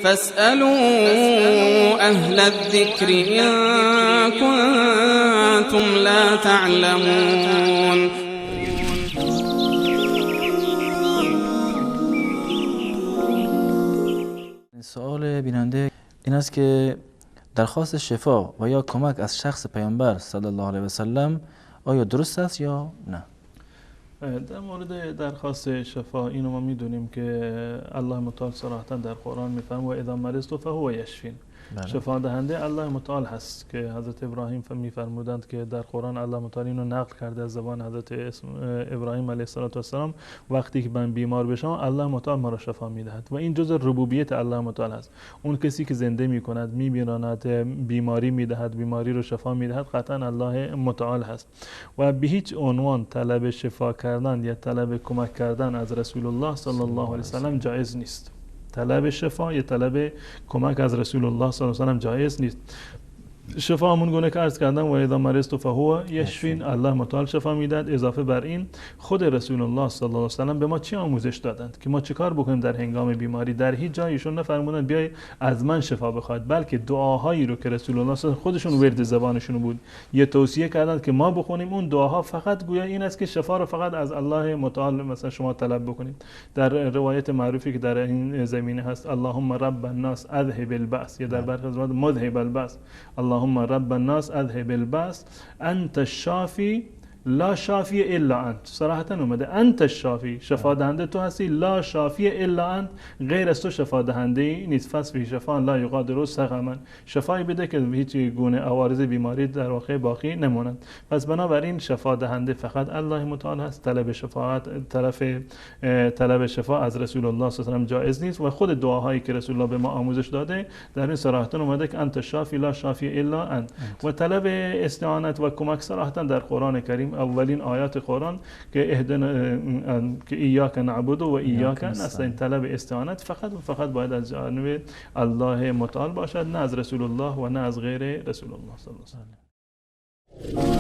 فاسألوا أهل الذكر إن كنتم لا تعلمون. سوال بیننده این است که درخواست شفا و یا کمک از شخص پیامبر صلی الله علیه و سلم آیا درست است یا نه؟ در مورد درخواست شفا اینو ما میدونیم که الله متعال صراحتا در قرآن میفرماید و اذا مرضت فهو یشفین. شفا دهنده الله متعال هست که حضرت ابراهیم میفرمودند که در قرآن الله متعال اینو نقل کرده از زبان حضرت ابراهیم علیه السلام وقتی که من بیمار بشم الله متعال مرا شفا میدهد و این جزء ربوبیت الله متعال هست. اون کسی که زنده میکند میمیراند بیماری میدهد بیماری رو شفا میدهد قطعا الله متعال هست و به هیچ عنوان طلب شفا کردن یا طلب کمک کردن از رسول الله صلی الله علیه و سلم جایز نیست. طلب شفا یا طلب کمک از رسول الله صلی الله علیه و سلم جایز نیست. شفا همون گونه که عرض کردم و اذا مرضت فهو یشفین، الله متعال شفا میداد. اضافه بر این خود رسول الله صلی الله علیه و سلم به ما چی آموزش دادند که ما چیکار بکنیم در هنگام بیماری. در هیچ جای ایشون نفرمودند بیای از من شفا بخواید، بلکه دعاهایی رو که رسول الله صلی الله علیه و خودشون ورد زبانشون بود یه توصیه کردند که ما بخونیم. اون دعاها فقط گویا این است که شفا رو فقط از الله متعال مثلا شما طلب بکنید. در روایت معروفی که در این زمینه هست اللهم رب الناس اذهب البأس، یا در برخی از مذهب البأس، اللهم رب الناس اذهب البأس انت الشافی لا شافی الا انت. صراحتا اومده انت الشافی، شفا دهنده تو هستی، لا شافی الا انت، غیر از تو شفا دهنده نیست. فصفی شفا لا یغادر سقما، شفای بده که هیچ گونه عوارض بیماری در واقع باقی نمونند. پس بنابراین شفا دهنده فقط الله متعال هست. طلب شفاعت طلب شفا از رسول الله صلی الله علیه و سلم جایز نیست و خود دعاهایی که رسول الله به ما آموزش داده در این صراحتا اومده که انت الشافی لا شافی الا انت. و طلب استعانت و کمک صراحتا در قرآن کریم اولین آیات قرآن که که ایاک نعبد و ایاک نستعین، طلب استعانت فقط و فقط باید از جانب الله متعال باشد، نه از رسول الله و نه از غیر رسول الله صلی الله علیه و سلم.